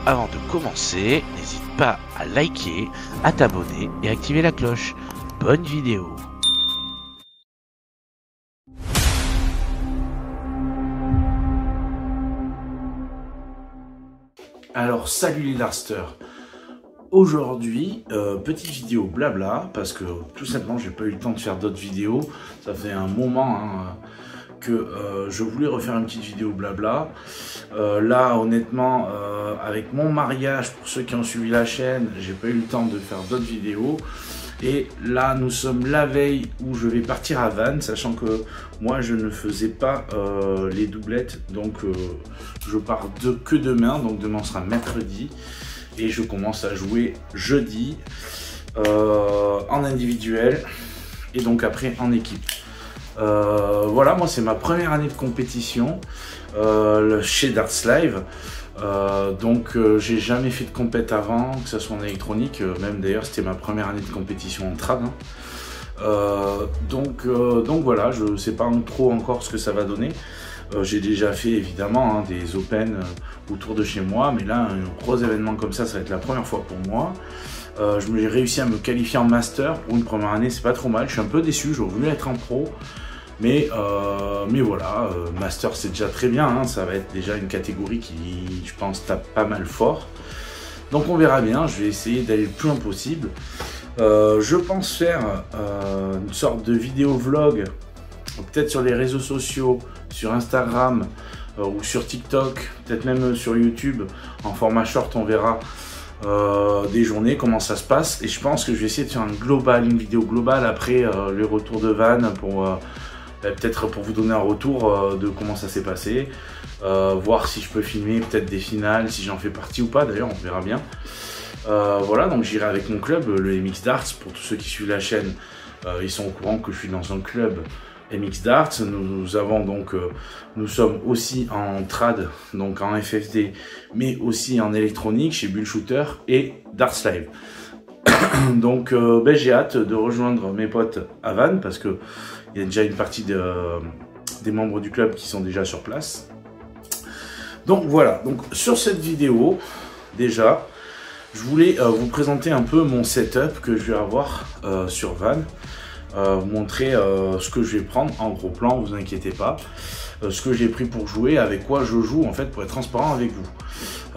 avant de commencer, n'hésite pas à liker, à t'abonner et activer la cloche. Bonne vidéo. Alors salut les Darsters. Aujourd'hui, petite vidéo blabla, parce que tout simplement j'ai pas eu le temps de faire d'autres vidéos. Ça fait un moment que je voulais refaire une petite vidéo blabla. Là honnêtement, avec mon mariage, pour ceux qui ont suivi la chaîne, j'ai pas eu le temps de faire d'autres vidéos. Et là nous sommes la veille où je vais partir à Vannes, sachant que moi je ne faisais pas les doublettes, donc je pars que demain, donc demain sera mercredi. Et je commence à jouer jeudi en individuel et donc après en équipe. Voilà, moi c'est ma première année de compétition chez Darts Live. Donc j'ai jamais fait de compète avant, que ce soit en électronique, même d'ailleurs c'était ma première année de compétition en trad. Donc voilà, je sais pas trop encore ce que ça va donner. J'ai déjà fait évidemment des open autour de chez moi, mais là un gros événement comme ça va être la première fois pour moi. J'ai réussi à me qualifier en master pour une première année, c'est pas trop mal. Je suis un peu déçu, j'aurais voulu être en pro, mais voilà, master c'est déjà très bien, ça va être déjà une catégorie qui je pense tape pas mal fort. Donc on verra bien, je vais essayer d'aller le plus loin possible. Je pense faire une sorte de vidéo vlog, peut-être sur les réseaux sociaux, sur Instagram ou sur TikTok, peut-être même sur YouTube, en format short, on verra des journées, comment ça se passe. Et je pense que je vais essayer de faire une vidéo globale après le retour de Vannes, pour peut-être pour vous donner un retour de comment ça s'est passé, voir si je peux filmer peut-être des finales, si j'en fais partie ou pas, d'ailleurs on verra bien. Voilà, donc j'irai avec mon club, le MX Darts. Pour tous ceux qui suivent la chaîne, ils sont au courant que je suis dans un club MX Darts. Nous sommes aussi en trad, donc en FFD, mais aussi en électronique chez Bull Shooter et Darts Live. Donc j'ai hâte de rejoindre mes potes à Vannes, parce que il y a déjà une partie des membres du club qui sont déjà sur place. Donc voilà, donc sur cette vidéo, déjà, je voulais vous présenter un peu mon setup que je vais avoir sur Vannes. Vous montrer ce que je vais prendre en gros plan, vous inquiétez pas, ce que j'ai pris pour jouer, avec quoi je joue en fait, pour être transparent avec vous.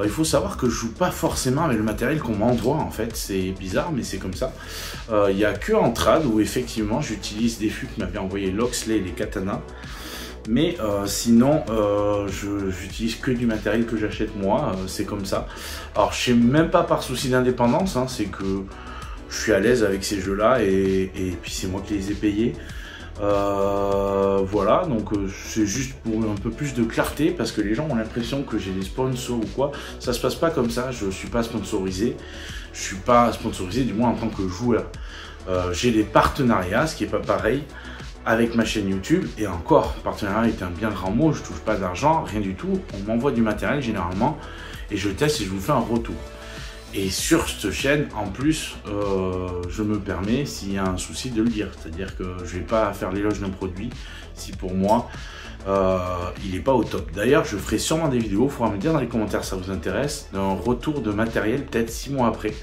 Il faut savoir que je joue pas forcément avec le matériel qu'on m'envoie en fait, c'est bizarre mais c'est comme ça. Il n'y a que en trad où effectivement j'utilise des fûts que m'avait envoyé Loxley et les Katana, mais sinon j'utilise que du matériel que j'achète moi, c'est comme ça. Alors je sais même pas par souci d'indépendance, c'est que je suis à l'aise avec ces jeux-là et puis c'est moi qui les ai payés. Voilà, donc c'est juste pour un peu plus de clarté, parce que les gens ont l'impression que j'ai des sponsors ou quoi. Ça se passe pas comme ça, je suis pas sponsorisé. Je suis pas sponsorisé, du moins en tant que joueur. J'ai des partenariats, ce qui est pas pareil avec ma chaîne YouTube. Et encore, partenariat est un bien grand mot, je touche pas d'argent, rien du tout. On m'envoie du matériel généralement et je teste et je vous fais un retour. Et sur cette chaîne, en plus, je me permets, s'il y a un souci, de le dire. C'est-à-dire que je ne vais pas faire l'éloge d'un produit si pour moi, il n'est pas au top. D'ailleurs, je ferai sûrement des vidéos, il faudra me dire dans les commentaires si ça vous intéresse, d'un retour de matériel peut-être 6 mois après.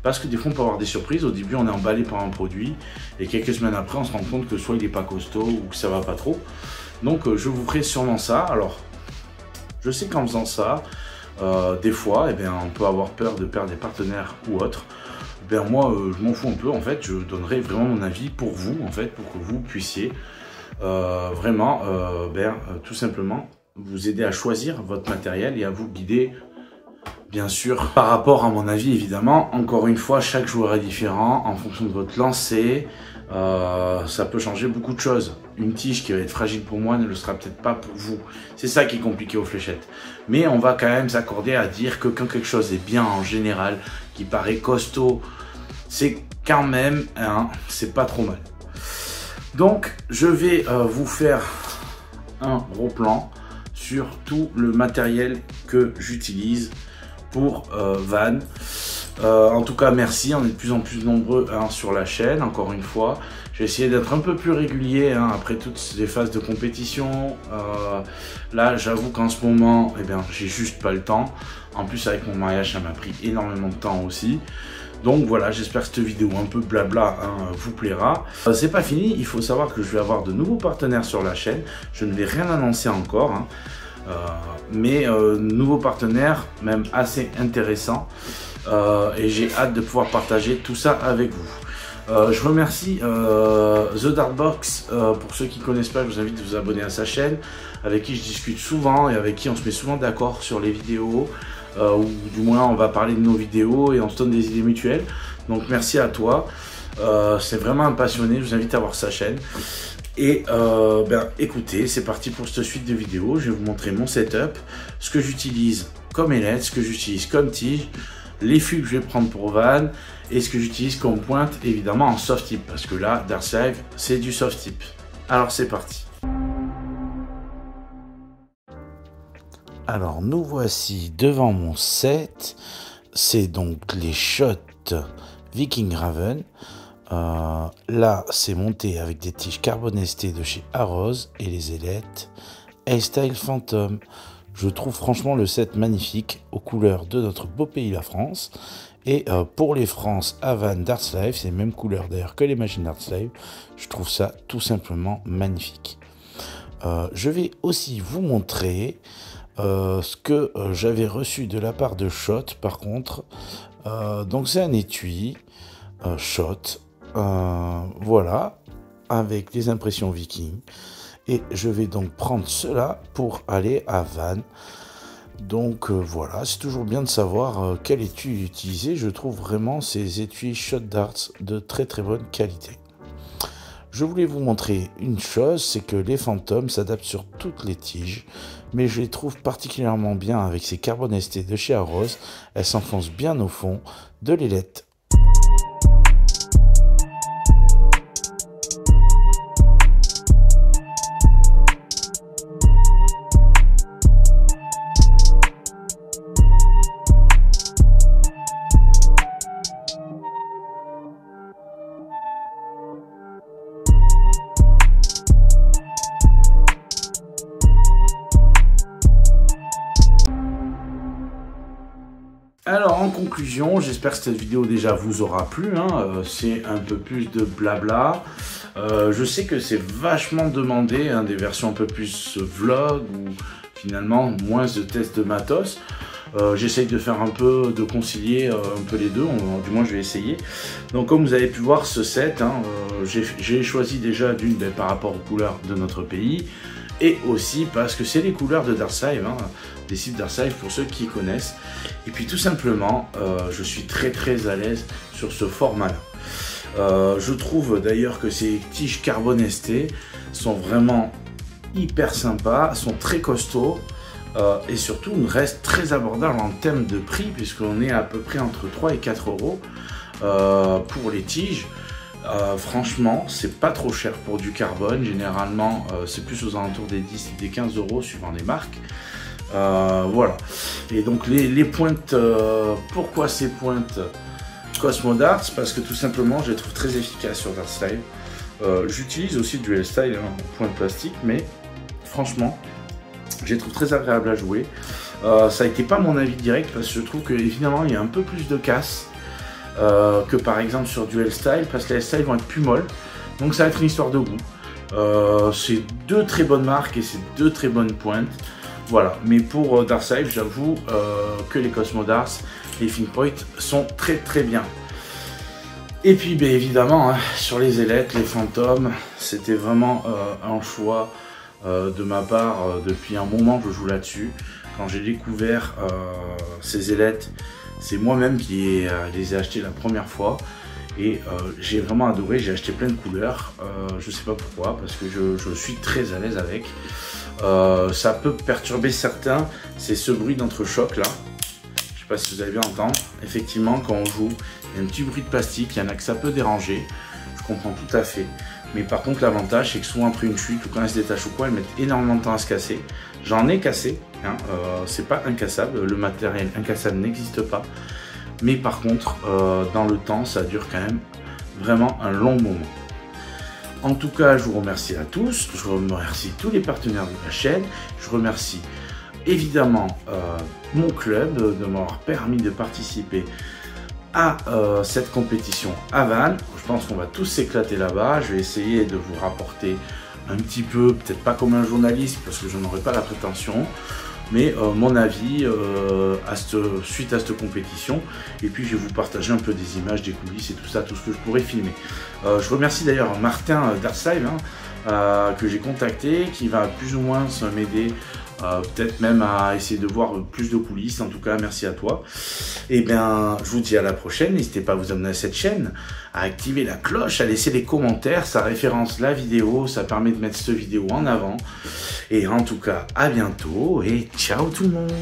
Parce que des fois, on peut avoir des surprises. Au début, on est emballé par un produit et quelques semaines après, on se rend compte que soit il n'est pas costaud ou que ça va pas trop. Donc, je vous ferai sûrement ça. Alors, je sais qu'en faisant ça, des fois, on peut avoir peur de perdre des partenaires ou autres. Moi, je m'en fous un peu. En fait, je donnerai vraiment mon avis pour vous, en fait, pour que vous puissiez vraiment, tout simplement, vous aider à choisir votre matériel et à vous guider, bien sûr, par rapport à mon avis, évidemment. Encore une fois, chaque joueur est différent en fonction de votre lancer. Ça peut changer beaucoup de choses. Une tige qui va être fragile pour moi ne le sera peut-être pas pour vous. C'est ça qui est compliqué aux fléchettes. Mais on va quand même s'accorder à dire que quand quelque chose est bien en général, qui paraît costaud, c'est quand même, c'est pas trop mal. Donc je vais vous faire un gros plan sur tout le matériel que j'utilise pour Vannes. En tout cas, merci, on est de plus en plus nombreux sur la chaîne, encore une fois. Je vais essayer d'être un peu plus régulier hein, après toutes ces phases de compétition. Là, j'avoue qu'en ce moment, eh bien, j'ai juste pas le temps. En plus, avec mon mariage, ça m'a pris énormément de temps aussi. Donc voilà, j'espère que cette vidéo un peu blabla hein, vous plaira. C'est pas fini, il faut savoir que je vais avoir de nouveaux partenaires sur la chaîne. Je ne vais rien annoncer encore, hein. Mais nouveaux partenaires, même assez intéressants. Et j'ai hâte de pouvoir partager tout ça avec vous. Je remercie The Darkbox, pour ceux qui ne connaissent pas, je vous invite à vous abonner à sa chaîne, avec qui je discute souvent et avec qui on se met souvent d'accord sur les vidéos. Ou du moins on va parler de nos vidéos et on se donne des idées mutuelles. Donc merci à toi, c'est vraiment un passionné, je vous invite à voir sa chaîne. Et écoutez, c'est parti pour cette suite de vidéos. Je vais vous montrer mon setup, ce que j'utilise comme ailette, ce que j'utilise comme tige, les fûts que je vais prendre pour van et ce que j'utilise comme pointe évidemment en soft tip, parce que là Darts Live c'est du soft tip. Alors c'est parti. Alors nous voici devant mon set, c'est donc les shots Viking Raven. Là c'est monté avec des tiges carbonesté de chez Arrows et les ailettes A-Style Phantom. Je trouve franchement le set magnifique aux couleurs de notre beau pays la France. Et pour les France Havan Darts Live, c'est les mêmes couleurs d'ailleurs que les machines Darts Live. Je trouve ça tout simplement magnifique. Je vais aussi vous montrer ce que j'avais reçu de la part de Shot par contre. Donc c'est un étui Shot, voilà, avec les impressions Viking. Et je vais donc prendre cela pour aller à Van. Donc voilà, c'est toujours bien de savoir quel étui utiliser. Je trouve vraiment ces étuis Shot Darts de très très bonne qualité. Je voulais vous montrer une chose, c'est que les Phantoms s'adaptent sur toutes les tiges, mais je les trouve particulièrement bien avec ces carbonestés de chez Arrows. Elles s'enfoncent bien au fond de l'ailette. Alors en conclusion, j'espère que cette vidéo déjà vous aura plu, hein. C'est un peu plus de blabla. Je sais que c'est vachement demandé, hein, des versions un peu plus vlog ou finalement moins de tests de matos. J'essaye de faire un peu, de concilier un peu les deux, du moins je vais essayer. Donc comme vous avez pu voir ce set, hein, j'ai choisi déjà d'une par rapport aux couleurs de notre pays. Et aussi parce que c'est les couleurs de Darts Live, hein, des sites Darts Live pour ceux qui connaissent. Et puis tout simplement, je suis très à l'aise sur ce format-là. Je trouve d'ailleurs que ces tiges carbonestées sont vraiment hyper sympas, sont très costauds et surtout restent très abordables en termes de prix puisqu'on est à peu près entre 3 et 4 euros pour les tiges. Franchement, c'est pas trop cher pour du carbone. Généralement, c'est plus aux alentours des 10 et des 15 euros suivant les marques. Voilà. Et donc les pointes, pourquoi ces pointes Cosmo Darts? Parce que tout simplement, je les trouve très efficaces sur Darts Live. J'utilise aussi du L-Style, hein, pointe plastique, mais franchement, je les trouve très agréables à jouer. Ça n'était pas mon avis direct parce que je trouve que évidemment, il y a un peu plus de casse. Que par exemple sur du L-Style, parce que les L-Style vont être plus molles, donc ça va être une histoire de goût. C'est deux très bonnes marques et c'est deux très bonnes pointes, voilà. Mais pour Darts Live, j'avoue que les Cosmo Darts, les Fin Point sont très bien. Et puis bien évidemment, hein, sur les ailettes, les Phantoms, c'était vraiment un choix de ma part depuis un moment que je joue là-dessus. Quand j'ai découvert ces ailettes, c'est moi-même qui les ai achetées la première fois et j'ai vraiment adoré. J'ai acheté plein de couleurs, je sais pas pourquoi, parce que je suis très à l'aise avec. Ça peut perturber certains, c'est ce bruit d'entrechoc là. Je sais pas si vous allez bien entendre. Effectivement, quand on joue, il y a un petit bruit de plastique, il y en a que ça peut déranger. Je comprends tout à fait. Mais par contre, l'avantage, c'est que souvent après une chute ou quand elle se détache ou quoi, elles mettent énormément de temps à se casser. J'en ai cassé, hein, c'est pas incassable, le matériel incassable n'existe pas. Mais par contre, dans le temps, ça dure quand même vraiment un long moment. En tout cas, je vous remercie à tous, je remercie tous les partenaires de la chaîne, je remercie évidemment mon club de m'avoir permis de participer à cette compétition à Vannes. Je pense qu'on va tous s'éclater là-bas. Je vais essayer de vous rapporter un petit peu, peut-être pas comme un journaliste parce que je n'aurai pas la prétention, mais mon avis suite à cette compétition. Et puis je vais vous partager un peu des images, des coulisses et tout ça, tout ce que je pourrais filmer. Je remercie d'ailleurs Martin d'Arslive que j'ai contacté, qui va plus ou moins m'aider, peut-être même à essayer de voir plus de coulisses. En tout cas, merci à toi. Et bien, je vous dis à la prochaine. N'hésitez pas à vous abonner à cette chaîne, à activer la cloche, à laisser des commentaires. Ça référence la vidéo, ça permet de mettre cette vidéo en avant. Et en tout cas, à bientôt et ciao tout le monde.